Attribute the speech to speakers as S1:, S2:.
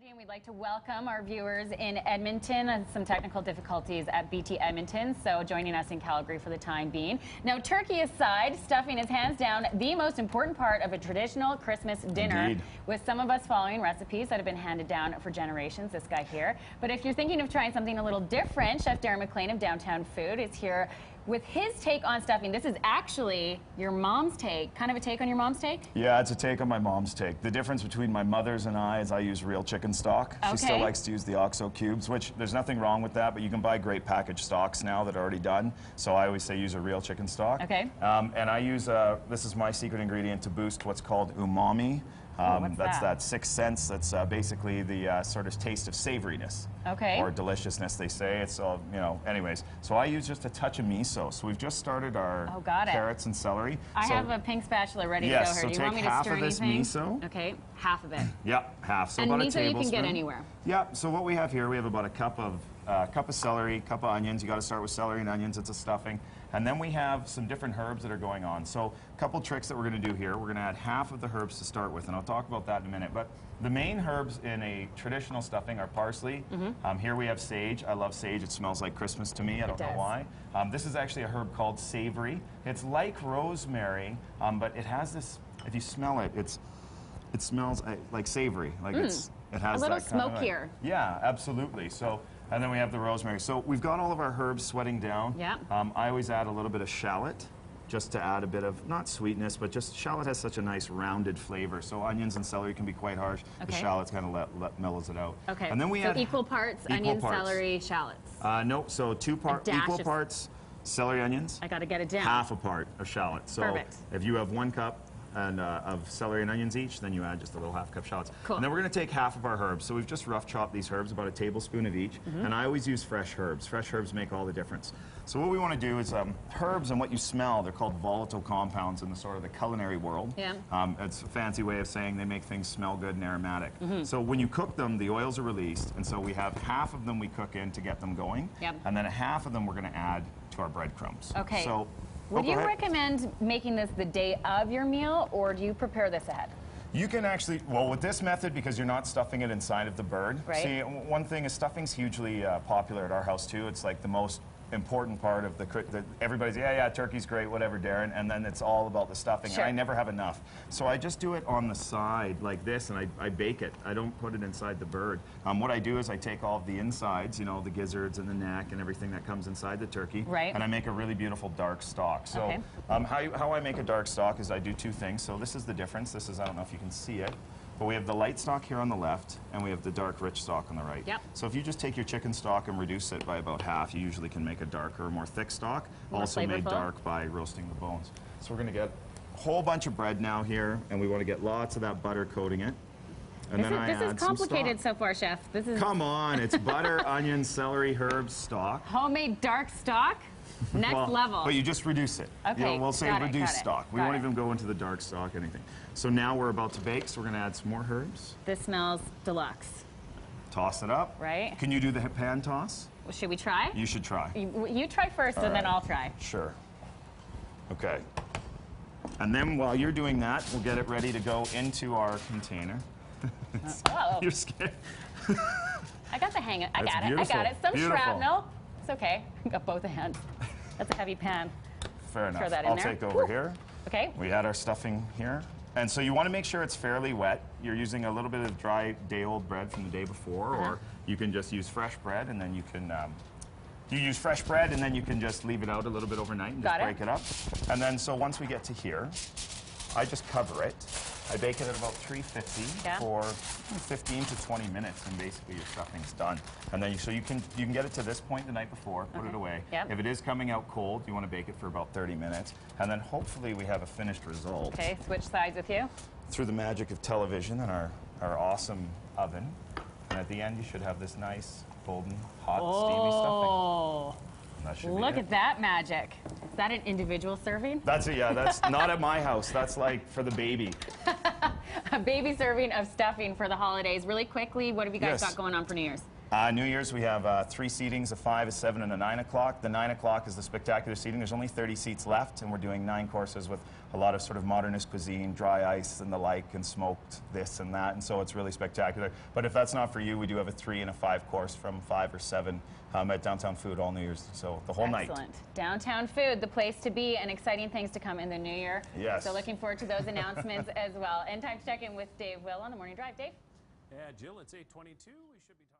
S1: And we'd like to welcome our viewers in Edmonton and some technical difficulties at BT Edmonton, so joining us in Calgary for the time being. Now, turkey aside, stuffing is hands down the most important part of a traditional Christmas dinner.
S2: Indeed.
S1: With some of us following recipes that have been handed down for generations, this guy here. But if you're thinking of trying something a little different, Chef Darren Maclean of Downtown Food is here with his take on stuffing. This is actually your mom's take. Kind of a take on your mom's take?
S2: Yeah, it's a take on my mom's take. The difference between my mother's and I is I use real chicken stock.
S1: Okay.
S2: She still likes to use the OXO cubes, which there's nothing wrong with that, but you can buy great packaged stocks now that are already done. So I always say use a real chicken stock.
S1: Okay.
S2: And I use, this is my secret ingredient to boost what's called umami. That's that sixth sense. That's basically the sort of taste of savoriness.
S1: Okay.
S2: Or deliciousness, they say. It's all, you know, anyways. So I use just a touch of miso. So we've just started our carrots and celery.
S1: I have a pink spatula ready to go here.
S2: So
S1: Do you want me to stir anything?
S2: Yes, so take half of this miso.
S1: Okay, half of it.
S2: Yep, half. So
S1: and
S2: about
S1: miso
S2: a tablespoon.
S1: you can get anywhere.
S2: Yep, so what we have here, we have about a cup of celery, cup of onions. You got to start with celery and onions. It's a stuffing. And then we have some different herbs that are going on. So a couple tricks that we're going to do here. We're going to add half of the herbs to start with, and I'll talk about that in a minute. But the main herbs in a traditional stuffing are parsley. Here we have sage. I love sage. It smells like Christmas to me. I don't know why. This is actually a herb called savory. It's like rosemary, but it has this, if you smell it, it smells like savory. Like it has
S1: a little smokier.
S2: Yeah, absolutely. So. And then we have the rosemary. So we've got all of our herbs sweating down.
S1: Yeah.
S2: I always add a little bit of shallot, just to add a bit of, not sweetness, but just shallot has such a nice rounded flavor. So onions and celery can be quite harsh. The shallot's kind of mellows it out.
S1: Okay.
S2: And then we add
S1: equal parts onions, celery, shallots.
S2: Nope. So equal parts celery, onions.
S1: I got to get it down.
S2: Half a part of shallot. So
S1: perfect. If
S2: you have 1 cup of celery and onions each, then you add just a little half cup shallots.
S1: Cool.
S2: And then we're going to take half of our herbs. So we've just rough chopped these herbs, about a tablespoon of each. And I always use fresh herbs. Fresh herbs make all the difference. So what we want to do is herbs and what you smell, they're called volatile compounds in the sort of the culinary world.
S1: Yeah.
S2: It's a fancy way of saying they make things smell good and aromatic. So when you cook them, the oils are released, and so we have half of them we cook in to get them going.
S1: Yep.
S2: And then a half of them we're going to add to our breadcrumbs.
S1: Okay.
S2: So
S1: would you recommend making this the day of your meal, or do you prepare this ahead?
S2: You can actually, well, with this method, because you're not stuffing it inside of the bird.
S1: Right.
S2: See, one thing is stuffing's hugely popular at our house, too. It's like the most important part of everybody's, yeah, turkey's great, whatever, Darren, and then it's all about the stuffing.
S1: Sure.
S2: And I never have enough. So I just do it on the side like this, and I bake it. I don't put it inside the bird. What I do is I take all of the insides, you know, the gizzards and the neck and everything that comes inside the turkey, and I make a really beautiful dark stock. So how I make a dark stock is I do 2 things. So this is the difference. This is, I don't know if you can see it, but we have the light stock here on the left, and we have the dark, rich stock on the right.
S1: Yep.
S2: So if you just take your chicken stock and reduce it by about half, you usually can make a darker, more thick stock, also made dark by roasting the bones. So we're going to get a whole bunch of bread now here, and we want to get lots of that butter coating it. And
S1: this is complicated so far, Chef. This is
S2: Come on, it's butter, onion, celery, herbs, stock.
S1: Homemade dark stock? Next level.
S2: But you just reduce it.
S1: Okay,
S2: you know, we'll say reduce stock. We won't even go into the dark stock, anything. So now we're about to bake, so we're going to add some more herbs.
S1: This smells deluxe.
S2: Toss it up.
S1: Right.
S2: Can you do the pan toss?
S1: Well, should we try?
S2: You should try.
S1: You try first, and then I'll try.
S2: Sure. Okay. And then while you're doing that, we'll get it ready to go into our container. You're scared.
S1: I got the hang of it. I got it. I got it. Some shrapnel. It's okay. I got both hands. That's a heavy pan.
S2: Fair enough.
S1: Throw that in there.
S2: I'll take over here.
S1: Okay.
S2: We had our stuffing here. And so you want to make sure it's fairly wet. You're using a little bit of dry day-old bread from the day before, or you can just use fresh bread, and then you can you use fresh bread, and then you can just leave it out a little bit overnight and just break it up. And then so once we get to here, I just cover it. I bake it at about 350 for 15 to 20 minutes, and basically your stuffing's done. And then you can get it to this point the night before, put it away.
S1: Yep.
S2: If it is coming out cold, you want to bake it for about 30 minutes, and then hopefully we have a finished result.
S1: Okay, switch sides with you. Through
S2: the magic of television and our awesome oven, and at the end you should have this nice, golden, hot, steamy stuffing.
S1: Look at that magic. Is that an individual serving?
S2: That's it, yeah. That's not at my house. That's like for the baby.
S1: A baby serving of stuffing for the holidays. Really quickly, what have you guys got going on for New Year's?
S2: New Year's, we have 3 seatings, a 5, a 7, and a 9 o'clock. The 9 o'clock is the spectacular seating. There's only 30 seats left, and we're doing 9 courses with a lot of sort of modernist cuisine, dry ice and the like, and smoked this and that, and so it's really spectacular. But if that's not for you, we do have a 3 and a 5 course from 5 or 7 at Downtown Food all New Year's, so the whole night.
S1: Excellent. Downtown Food, the place to be, and exciting things to come in the new year.
S2: Yes.
S1: So looking forward to those announcements as well. And time to check in with Dave Will on the Morning Drive. Dave?
S3: Yeah, Jill, it's 8:22. We should be talking.